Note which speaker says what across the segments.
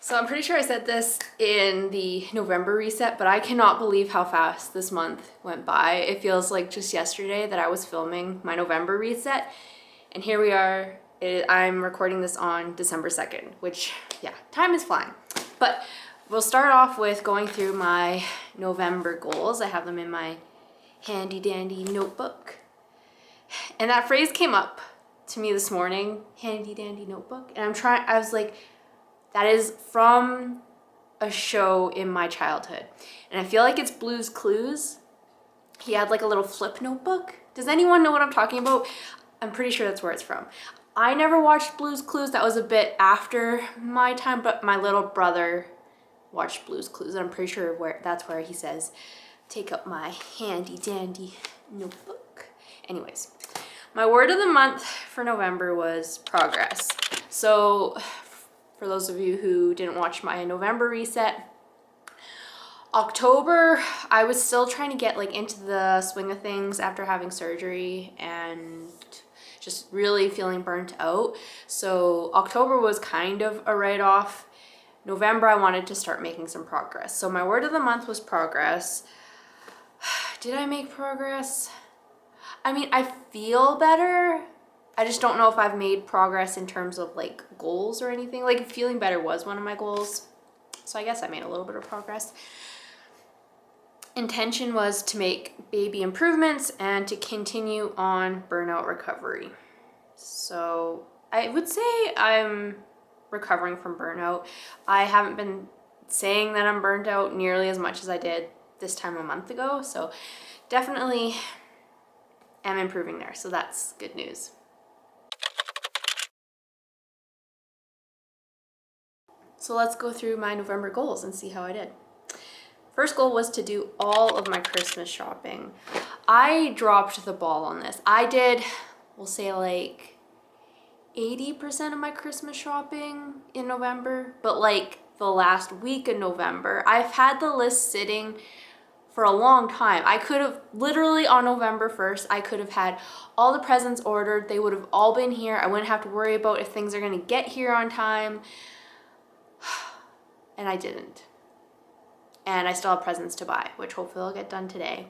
Speaker 1: So I'm pretty sure I said this in the November reset, but I cannot believe how fast this month went by. It feels like just yesterday that I was filming my November reset, and here we are. I'm recording this on December 2nd, which, yeah, time is flying. But we'll start off with going through my November goals. I have them in my handy dandy notebook. And that phrase came up to me this morning, handy dandy notebook. And I was like, that is from a show in my childhood. And I feel like it's Blue's Clues. He had like a little flip notebook. Does anyone know what I'm talking about? I'm pretty sure that's where it's from. I never watched Blue's Clues. That was a bit after my time, but my little brother watched Blue's Clues. And I'm pretty sure that's where he says, take up my handy dandy notebook. Anyways, my word of the month for November was progress. So for those of you who didn't watch my November reset, October, I was still trying to get like into the swing of things after having surgery and just really feeling burnt out. So October was kind of a write-off. November, I wanted to start making some progress. So my word of the month was progress. Did I make progress? I mean, I feel better. I just don't know if I've made progress in terms of like goals or anything. Like feeling better was one of my goals. So I guess I made a little bit of progress. Intention was to make baby improvements and to continue on burnout recovery. So I would say I'm recovering from burnout. I haven't been saying that I'm burnt out nearly as much as I did this time a month ago. So definitely am improving there. So that's good news. So let's go through my November goals and see how I did. First goal was to do all of my Christmas shopping. I dropped the ball on this. I did, we'll say like 80% of my Christmas shopping in November, but like the last week of November, I've had the list sitting for a long time. I could have literally on November 1st, I could have had all the presents ordered. They would have all been here. I wouldn't have to worry about if things are gonna get here on time. And I didn't. And I still have presents to buy, which hopefully I'll get done today.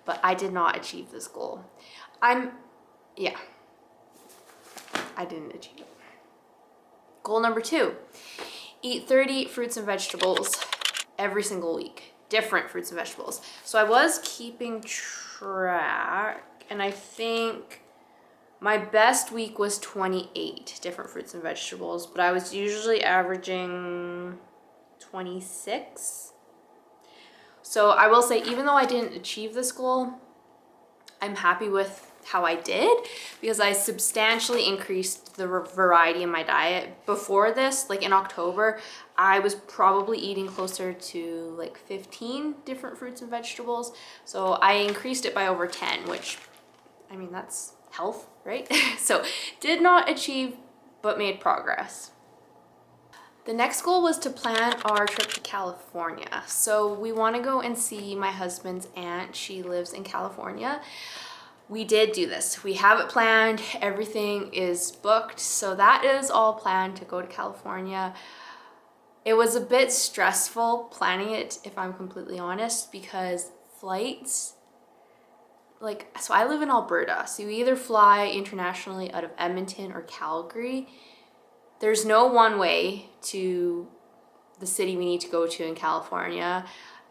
Speaker 1: But I did not achieve this goal. I didn't achieve it. Goal number 2, eat 30 fruits and vegetables every single week. Different fruits and vegetables. So I was keeping track, and I think my best week was 28 different fruits and vegetables, but I was usually averaging 26. So I will say, even though I didn't achieve this goal, I'm happy with how I did because I substantially increased the variety in my diet. Before this, like in October, I was probably eating closer to like 15 different fruits and vegetables. So I increased it by over 10, which, I mean, that's health, right? So did not achieve, but made progress. The next goal was to plan our trip to California. So we want to go and see my husband's aunt. She lives in California. We did do this. We have it planned. Everything is booked. So that is all planned to go to California. It was a bit stressful planning it, if I'm completely honest, because flights, so I live in Alberta. So you either fly internationally out of Edmonton or Calgary. There's no one way to the city we need to go to in California.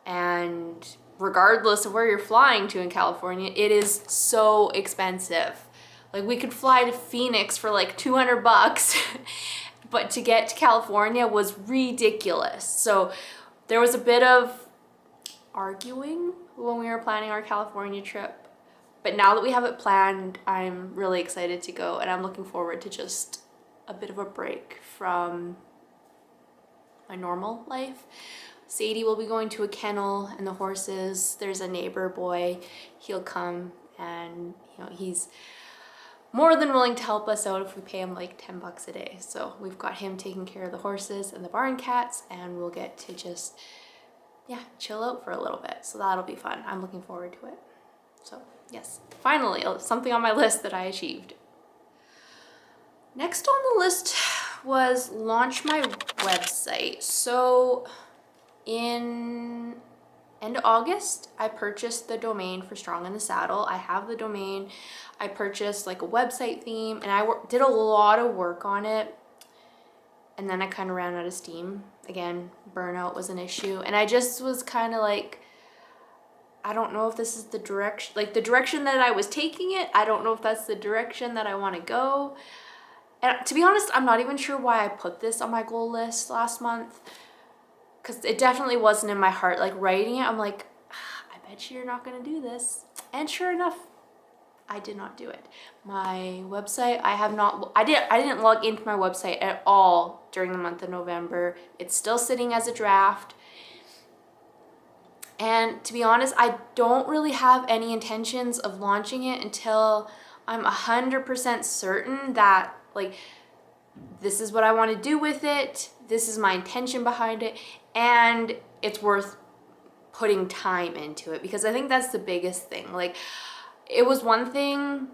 Speaker 1: And regardless of where you're flying to in California, it is so expensive. Like we could fly to Phoenix for like $200, but to get to California was ridiculous. So there was a bit of arguing when we were planning our California trip. But now that we have it planned, I'm really excited to go, and I'm looking forward to just a bit of a break from my normal life. Sadie will be going to a kennel and the horses. There's a neighbor boy. He'll come and he's more than willing to help us out if we pay him like $10 a day. So we've got him taking care of the horses and the barn cats, and we'll get to just chill out for a little bit. So that'll be fun. I'm looking forward to it. So yes, finally something on my list that I achieved. Next on the list was launch my website. So in end of August, I purchased the domain for Strong in the Saddle. I have the domain. I purchased like a website theme, and I did a lot of work on it. And then I kind of ran out of steam. Again, burnout was an issue. And I just was kind of like, I don't know if this is the direction, like the direction that I was taking it. I don't know if that's the direction that I want to go. And to be honest, I'm not even sure why I put this on my goal list last month. Because it definitely wasn't in my heart. Like writing it, I'm like, I bet you're not going to do this. And sure enough, I did not do it. My website, I didn't log into my website at all during the month of November. It's still sitting as a draft. And to be honest, I don't really have any intentions of launching it until I'm 100% certain that like this is what I want to do with it. This is my intention behind it, and it's worth putting time into it, because I think that's the biggest thing. Like, it was one thing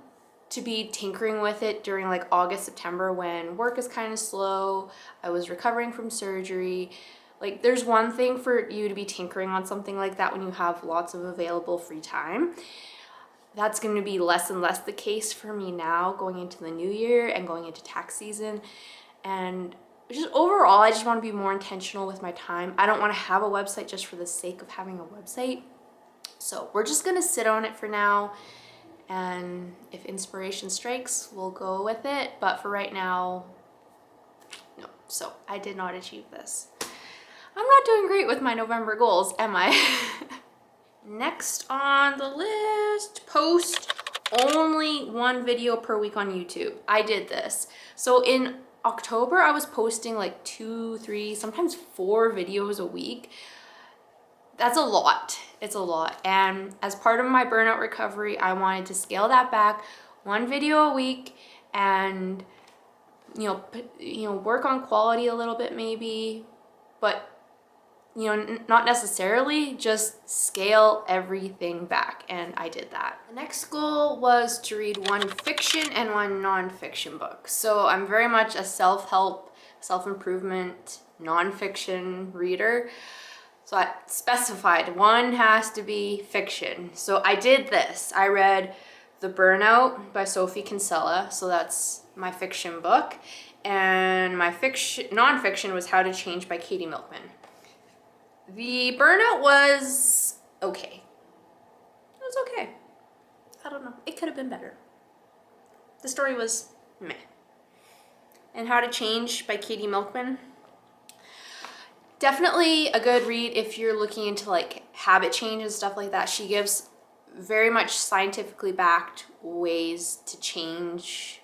Speaker 1: to be tinkering with it during like August, September when work is kind of slow. I was recovering from surgery. Like, there's one thing for you to be tinkering on something like that when you have lots of available free time. That's going to be less and less the case for me now going into the new year and going into tax season. And just overall, I just want to be more intentional with my time. I don't want to have a website just for the sake of having a website. So we're just going to sit on it for now. And if inspiration strikes, we'll go with it. But for right now, no. So I did not achieve this. I'm not doing great with my November goals, am I? Next on the list, post only one video per week on YouTube. I did this. So in October, I was posting like 2, 3, sometimes 4 videos a week. That's a lot. It's a lot. And as part of my burnout recovery, I wanted to scale that back, 1 video a week, and work on quality a little bit maybe, but not necessarily, just scale everything back. And I did that. The next goal was to read 1 fiction and 1 nonfiction book. So I'm very much a self-help, self-improvement, nonfiction reader. So I specified 1 has to be fiction. So I did this. I read The Burnout by Sophie Kinsella. So that's my fiction book. And my nonfiction was How to Change by Katie Milkman. The Burnout was okay. It was okay. I don't know. It could have been better. The story was meh. And How to Change by Katie Milkman. Definitely a good read if you're looking into like habit change and stuff like that. She gives very much scientifically backed ways to change,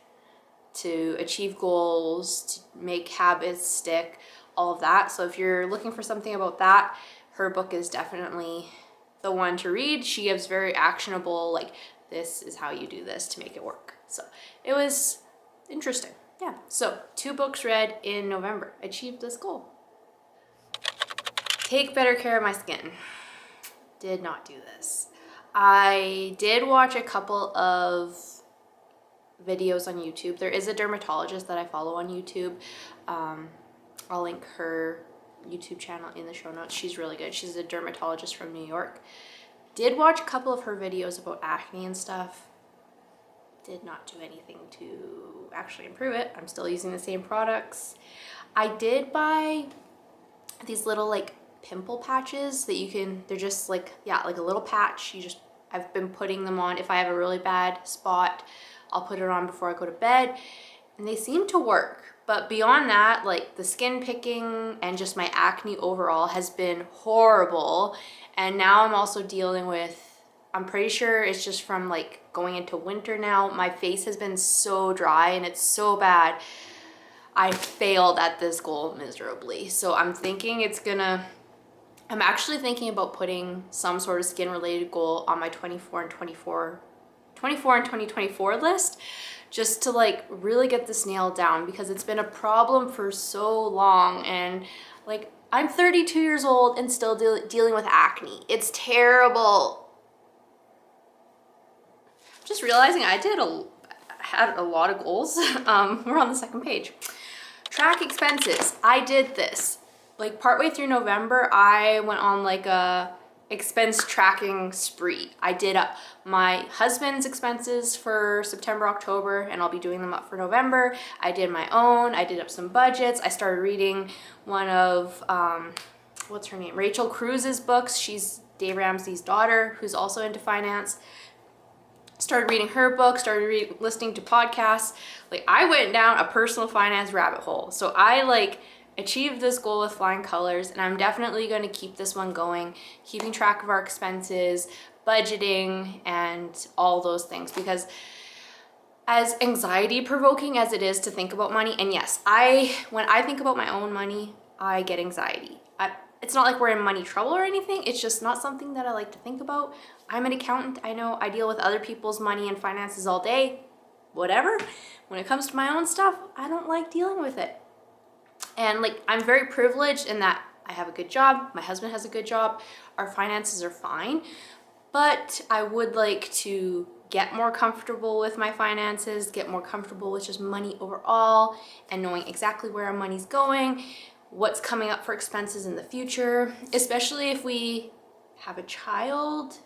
Speaker 1: to achieve goals, to make habits stick, all of that. So if you're looking for something about that, her book is definitely the one to read. She gives very actionable, like, this is how you do this to make it work. So it was interesting. Yeah. So 2 books read in November. Achieved this goal. Take better care of my skin. Did not do this. I did watch a couple of videos on YouTube. There is a dermatologist that I follow on YouTube. I'll link her YouTube channel in the show notes. She's really good. She's a dermatologist from New York. Did watch a couple of her videos about acne and stuff. Did not do anything to actually improve it. I'm still using the same products. I did buy these little like pimple patches that you can, they're just like, yeah, like a little patch. I've been putting them on. If I have a really bad spot, I'll put it on before I go to bed, and they seem to work. But beyond that, like the skin picking and just my acne overall has been horrible. And now I'm also dealing with, I'm pretty sure it's just from like going into winter now. My face has been so dry and it's so bad. I failed at this goal miserably. So I'm actually thinking about putting some sort of skin related goal on my 24 and 2024 list, just to like really get this nailed down, because it's been a problem for so long. And like, I'm 32 years old and still dealing with acne. It's terrible. Just realizing I had a lot of goals. We're on the second page. Track expenses. I did this. Like partway through November, I went on like a expense tracking spree. I did up my husband's expenses for September, October, and I'll be doing them up for November. I did my own. I did up some budgets. I started reading one of, what's her name? Rachel Cruz's books. She's Dave Ramsey's daughter, who's also into finance. Started reading her book, started listening to podcasts. Like I went down a personal finance rabbit hole. So I like achieved this goal with flying colors, and I'm definitely going to keep this one going, keeping track of our expenses, budgeting, and all those things, because as anxiety provoking as it is to think about money, and yes, when I think about my own money, I get anxiety. It's not like we're in money trouble or anything. It's just not something that I like to think about. I'm an accountant. I know I deal with other people's money and finances all day, whatever. When it comes to my own stuff, I don't like dealing with it. And like, I'm very privileged in that I have a good job. My husband has a good job. Our finances are fine, but I would like to get more comfortable with my finances, get more comfortable with just money overall and knowing exactly where our money's going, what's coming up for expenses in the future, especially if we have a child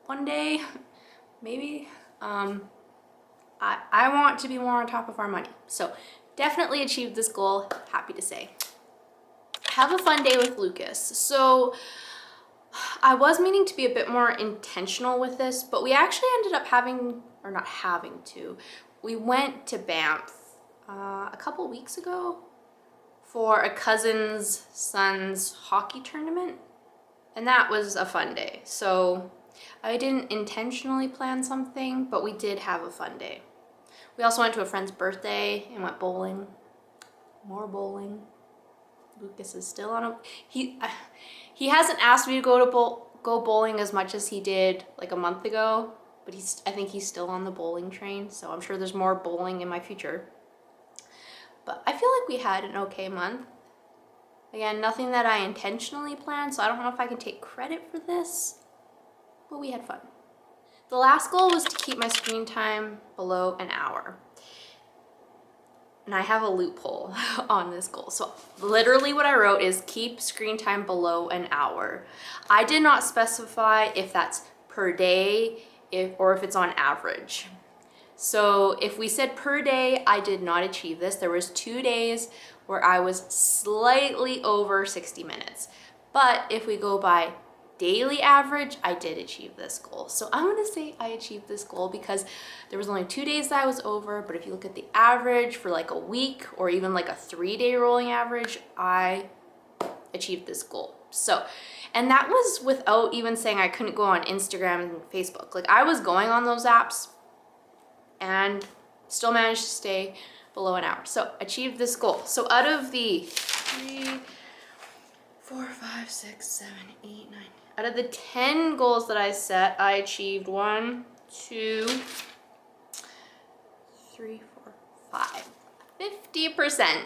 Speaker 1: one day, maybe. I want to be more on top of our money. So definitely achieved this goal, happy to say. Have a fun day with Lucas. So I was meaning to be a bit more intentional with this, but we actually ended up we went to Banff a couple weeks ago for a cousin's son's hockey tournament, and that was a fun day. So I didn't intentionally plan something, but we did have a fun day. We also went to a friend's birthday and went bowling. More bowling. Lucas is still on a... He hasn't asked me to go bowling as much as he did like a month ago, but I think he's still on the bowling train, so I'm sure there's more bowling in my future. But I feel like we had an okay month. Again, nothing that I intentionally planned, so I don't know if I can take credit for this, but we had fun. The last goal was to keep my screen time below an hour. And I have a loophole on this goal. So literally what I wrote is keep screen time below an hour. I did not specify if that's per day or if it's on average. So if we said per day, I did not achieve this. There was 2 days where I was slightly over 60 minutes. But if we go by daily average, I did achieve this goal. So I'm gonna say I achieved this goal because there was only 2 days that I was over, but if you look at the average for like a week or even like a 3-day rolling average, I achieved this goal. So, and that was without even saying I couldn't go on Instagram and Facebook. Like I was going on those apps and still managed to stay below an hour. So achieved this goal. So out of the 3, 4, 5, 6, 7, 8, 9. Out of the 10 goals that I set, I achieved 1, 2, 3, 4, 5. 50%.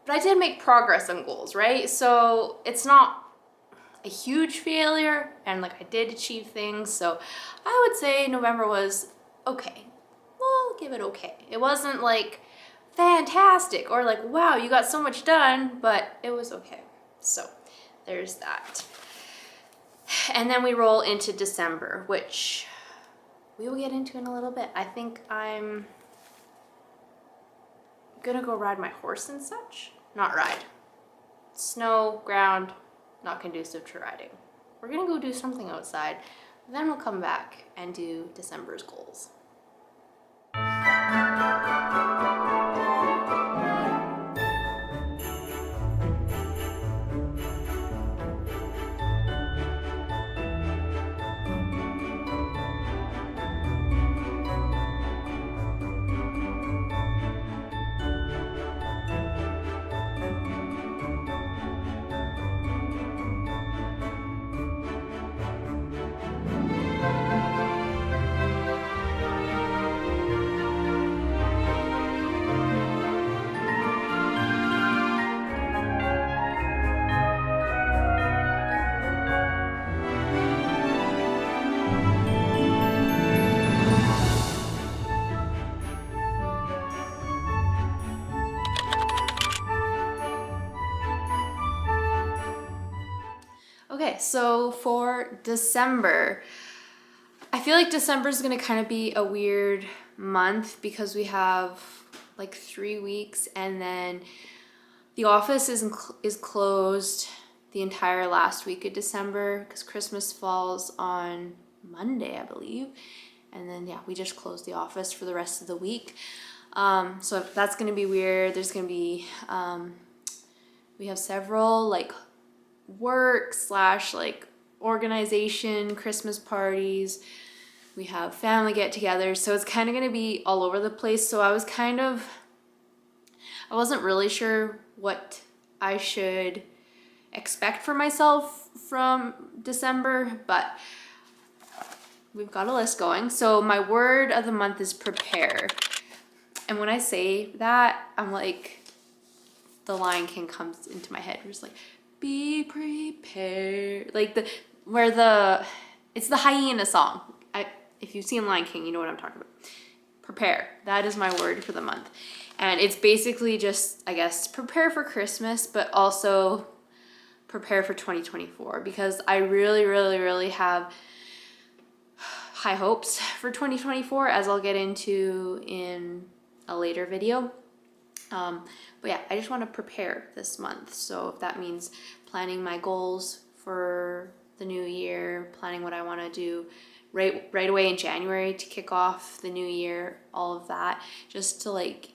Speaker 1: But I did make progress on goals, right? So it's not a huge failure, and like I did achieve things. So I would say November was okay. We'll give it okay. It wasn't like fantastic or like, wow, you got so much done, but it was okay. So there's that. And then we roll into December, which we will get into in a little bit. I think I'm gonna go ride my horse and such. Not ride. Snow, ground, not conducive to riding. We're gonna go do something outside. Then we'll come back and do December's goals. Okay, so for December, I feel like December is gonna kind of be a weird month because we have like 3 weeks, and then the office is closed the entire last week of December because Christmas falls on Monday, I believe. And then yeah, we just closed the office for the rest of the week. So that's gonna be weird. There's gonna be we have several like work slash like organization Christmas parties. We have family get-togethers, so it's kind of gonna be all over the place. So I wasn't really sure what I should expect for myself from December, but we've got a list going. So my word of the month is prepare. And when I say that, I'm like, the Lion King comes into my head. It's like, be prepared. Like it's the hyena song. If you've seen Lion King, you know what I'm talking about. Prepare. That is my word for the month. And it's basically just, I guess, prepare for Christmas, but also prepare for 2024, because I really, really, really have high hopes for 2024, as I'll get into in a later video. But yeah, I just want to prepare this month. So if that means planning my goals for the new year, planning what I want to do right away in January to kick off the new year, all of that, just to like,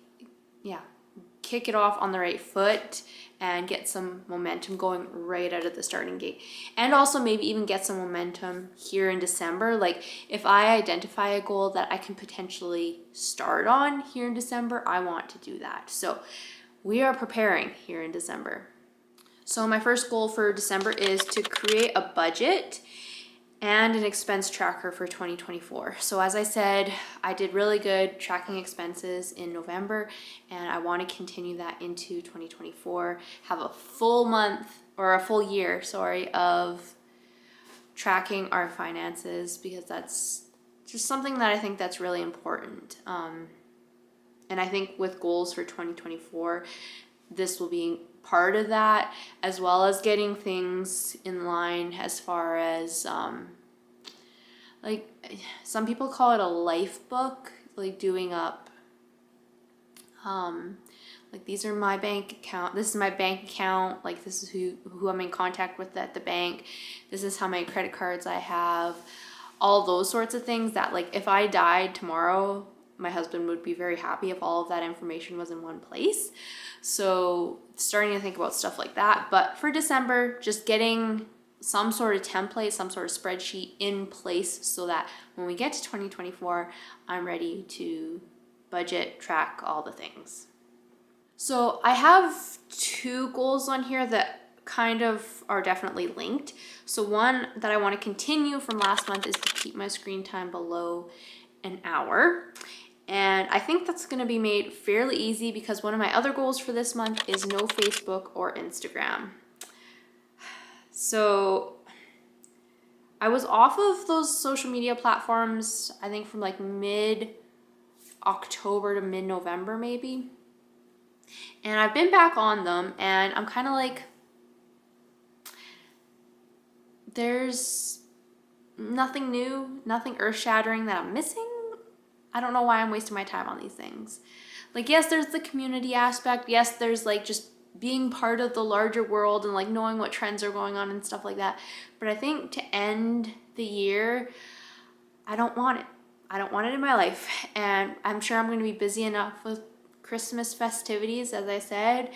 Speaker 1: yeah, kick it off on the right foot and get some momentum going right out of the starting gate. And also maybe even get some momentum here in December. Like if I identify a goal that I can potentially start on here in December, I want to do that. So we are preparing here in December. So my first goal for December is to create a budget and an expense tracker for 2024. So as I said, I did really good tracking expenses in November, and I want to continue that into 2024, have a full month or a full year, of tracking our finances, because that's just something that I think that's really important. And I think with goals for 2024, this will be part of that, as well as getting things in line as far as like some people call it a life book, like doing up like these are my bank account, this is my bank account, like this is who I'm in contact with at the bank, this is how many credit cards I have, all those sorts of things that like if I died tomorrow, my husband would be very happy if all of that information was in one place. So starting to think about stuff like that. But for December, just getting some sort of template, some sort of spreadsheet in place so that when we get to 2024, I'm ready to budget, track all the things. So I have 2 goals on here that kind of are definitely linked. So one that I want to continue from last month is to keep my screen time below an hour. And I think that's going to be made fairly easy because one of my other goals for this month is no Facebook or Instagram. So I was off of those social media platforms, I think from like mid-October to mid-November maybe. And I've been back on them, and I'm kind of like, there's nothing new, nothing earth-shattering that I'm missing. I don't know why I'm wasting my time on these things. Like, yes, there's the community aspect. Yes, there's like just being part of the larger world and like knowing what trends are going on and stuff like that. But I think to end the year, I don't want it. I don't want it in my life. And I'm sure I'm going to be busy enough with Christmas festivities, as I said.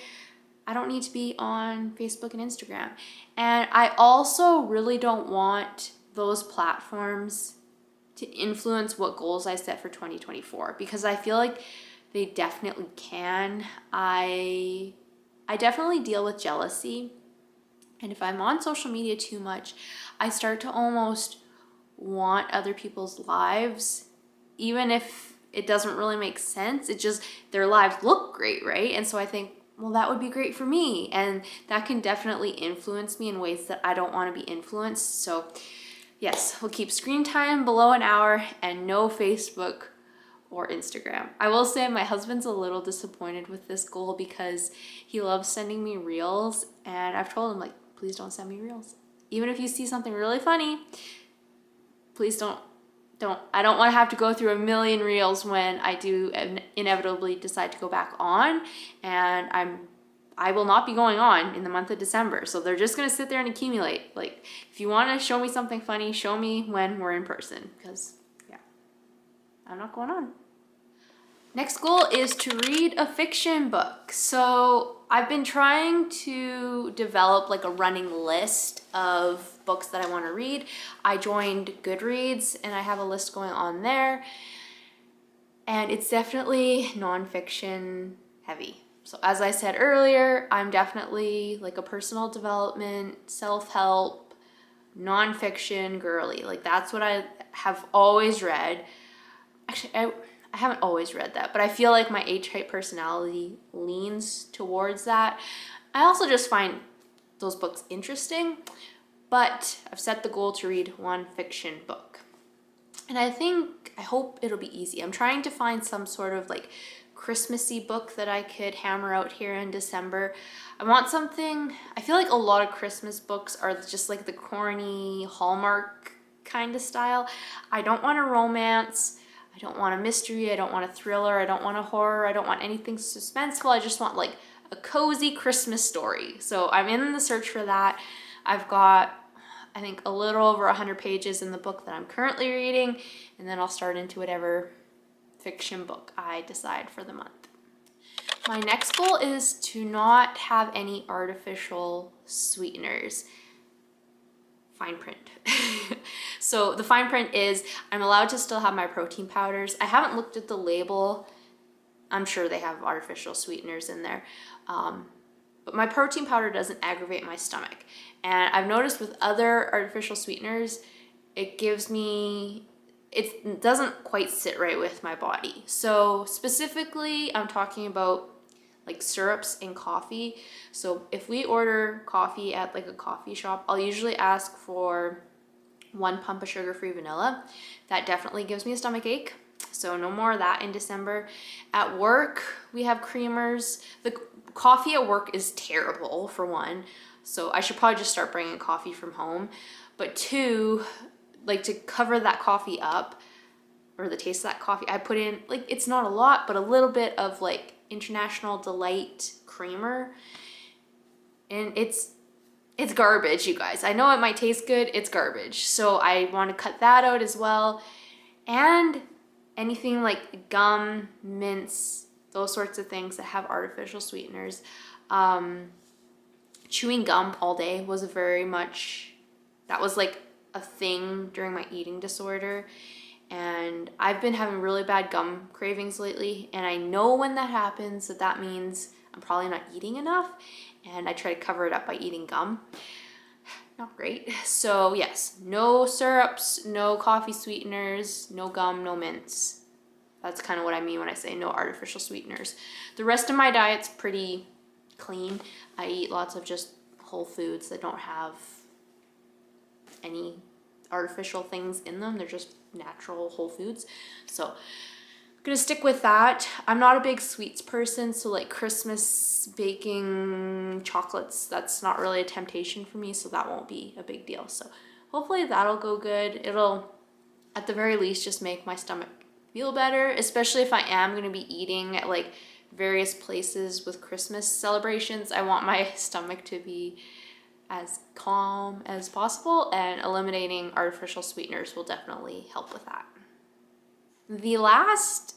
Speaker 1: I don't need to be on Facebook and Instagram. And I also really don't want those platforms to influence what goals I set for 2024, because I feel like they definitely can. I definitely deal with jealousy. And if I'm on social media too much, I start to almost want other people's lives, even if it doesn't really make sense. It just, their lives look great, right? And so I think, well, that would be great for me. And that can definitely influence me in ways that I don't want to be influenced. So yes, we'll keep screen time below an hour and no Facebook or Instagram. I will say my husband's a little disappointed with this goal because he loves sending me reels, and I've told him, like, please don't send me reels. even if you see something really funny, please don't. I don't want to have to go through a million reels when I do inevitably decide to go back on, and I will not be going on in the month of December. So they're just going to sit there and accumulate. Like, if you want to show me something funny, show me when we're in person, because yeah, I'm not going on. Next goal is to read a fiction book. So I've been trying to develop like a running list of books that I want to read. I joined Goodreads and I have a list going on there. And it's definitely nonfiction heavy. So as I said earlier, I'm definitely like a personal development, self-help, nonfiction girly. Like that's what I have always read. Actually, I haven't always read that, but I feel like my A-type personality leans towards that. I also just find those books interesting, but I've set the goal to read one fiction book. And I hope it'll be easy. I'm trying to find some sort of like Christmassy book that I could hammer out here in December. I want something, I feel like a lot of Christmas books are just like the corny Hallmark kind of style. I don't want a romance. I don't want a mystery. I don't want a thriller. I don't want a horror. I don't want anything suspenseful. I just want like a cozy Christmas story. So I'm in the search for that. I've got, I think, a little over 100 pages in the book that I'm currently reading, and then I'll start into whatever fiction book I decide for the month. My next goal is to not have any artificial sweeteners. Fine print. So the fine print is I'm allowed to still have my protein powders. I haven't looked at the label. I'm sure they have artificial sweeteners in there. But my protein powder doesn't aggravate my stomach. And I've noticed with other artificial sweeteners, it doesn't quite sit right with my body. So specifically, I'm talking about like syrups in coffee. So if we order coffee at like a coffee shop, I'll usually ask for 1 pump of sugar-free vanilla. That definitely gives me a stomach ache. So no more of that in December. At work, we have creamers. The coffee at work is terrible, for one. So I should probably just start bringing coffee from home. But 2, like to cover that coffee up, or the taste of that coffee, I put in, like, it's not a lot, but a little bit of like International Delight creamer. And it's garbage, you guys. I know it might taste good, it's garbage. So I want to cut that out as well. And anything like gum, mints, those sorts of things that have artificial sweeteners. Chewing gum all day was that was like a thing during my eating disorder. And I've been having really bad gum cravings lately. And I know when that happens that means I'm probably not eating enough. And I try to cover it up by eating gum. Not great. So yes, no syrups, no coffee sweeteners, no gum, no mints. That's kind of what I mean when I say no artificial sweeteners. The rest of my diet's pretty clean. I eat lots of just whole foods that don't have any artificial things in them. They're just natural whole foods. So I'm gonna stick with that. I'm not a big sweets person, so like Christmas baking chocolates, that's not really a temptation for me, so that won't be a big deal. So hopefully that'll go good. It'll at the very least just make my stomach feel better, especially if I am gonna be eating at like various places with Christmas celebrations. I want my stomach to be as calm as possible, and eliminating artificial sweeteners will definitely help with that. The last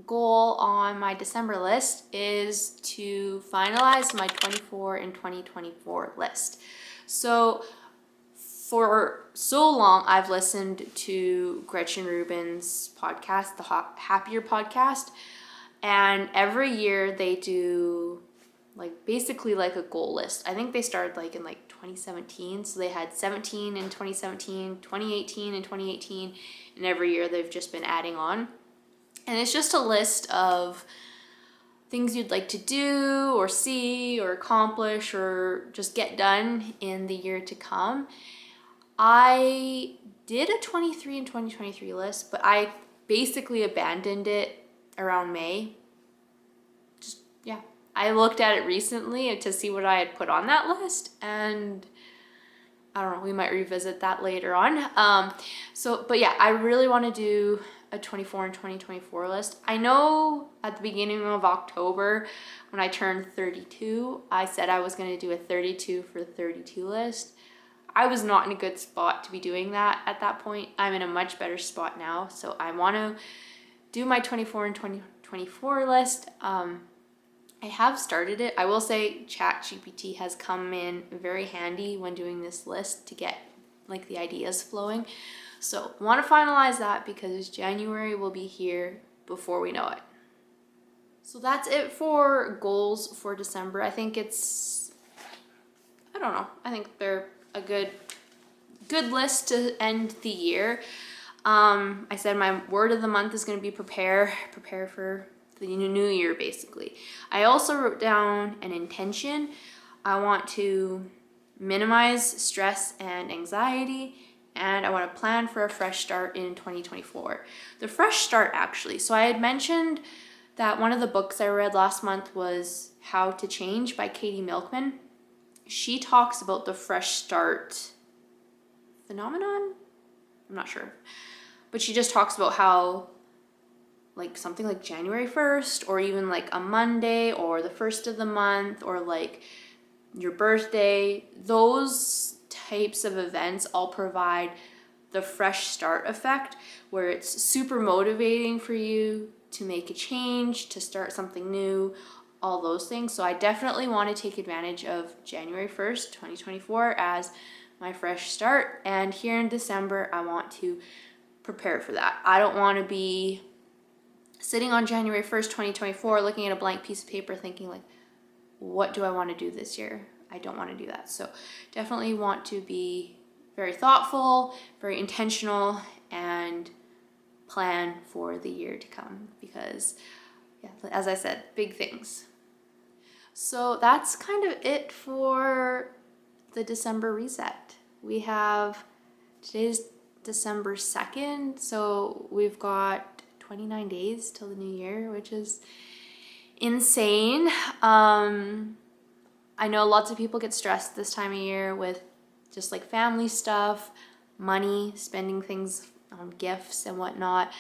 Speaker 1: goal on my December list is to finalize my 24 and 2024 list. So for so long, I've listened to Gretchen Rubin's podcast, the Happier podcast, and every year they do like basically like a goal list. I think they started like in like 2017. So they had 17 in 2017, 2018 in 2018, and every year they've just been adding on. And it's just a list of things you'd like to do or see or accomplish or just get done in the year to come. I did a 23 and 2023 list, but I basically abandoned it around May. I looked at it recently to see what I had put on that list, and I don't know, we might revisit that later on. But yeah, I really want to do a 24 and 2024 list. I know at the beginning of October, when I turned 32, I said I was going to do a 32 for 32 list. I was not in a good spot to be doing that at that point. I'm in a much better spot now. So I want to do my 24 and 2024 list. I have started it. I will say ChatGPT has come in very handy when doing this list to get like the ideas flowing. So want to finalize that because January will be here before we know it. So that's it for goals for December. I think I don't know. I think they're a good list to end the year. I said my word of the month is going to be prepare for the new year, basically. I also wrote down an intention. I want to minimize stress and anxiety, and I want to plan for a fresh start in 2024. The fresh start, actually. So I had mentioned that one of the books I read last month was How to Change by Katie Milkman. She talks about the fresh start phenomenon. I'm not sure. But she just talks about how like something like January 1st or even like a Monday or the first of the month or like your birthday, those types of events all provide the fresh start effect where it's super motivating for you to make a change, to start something new, all those things. So I definitely want to take advantage of January 1st, 2024 as my fresh start. And here in December, I want to prepare for that. I don't want to be sitting on January 1st, 2024, looking at a blank piece of paper thinking like, what do I want to do this year? I don't want to do that. So definitely want to be very thoughtful, very intentional, and plan for the year to come because, yeah, as I said, big things. So that's kind of it for the December reset. Today's December 2nd, so we've got 29 days till the new year, which is insane. I know lots of people get stressed this time of year with just like family stuff, money, spending things on gifts and whatnot,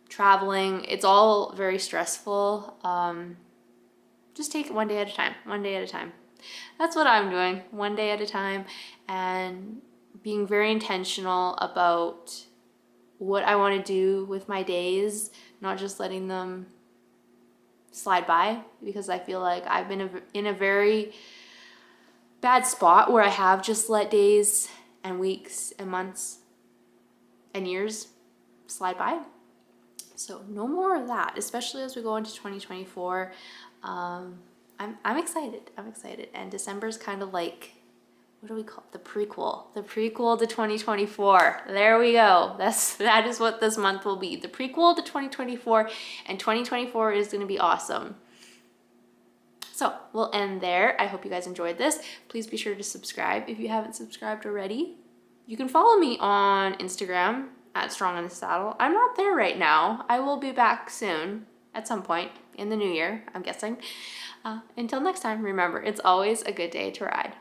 Speaker 1: traveling. It's all very stressful. Just take it one day at a time. That's what I'm doing, one day at a time, and being very intentional about what I want to do with my days, not just letting them slide by, because I feel like I've been in a very bad spot where I have just let days and weeks and months and years slide by. So no more of that, especially as we go into 2024. I'm excited. And December's kind of like, what do we call it? The prequel to 2024. There we go. That is what this month will be. The prequel to 2024, and 2024 is going to be awesome. So we'll end there. I hope you guys enjoyed this. Please be sure to subscribe if you haven't subscribed already. You can follow me on Instagram at Strong in the Saddle. I'm not there right now. I will be back soon at some point in the new year, I'm guessing. Until next time, remember, it's always a good day to ride.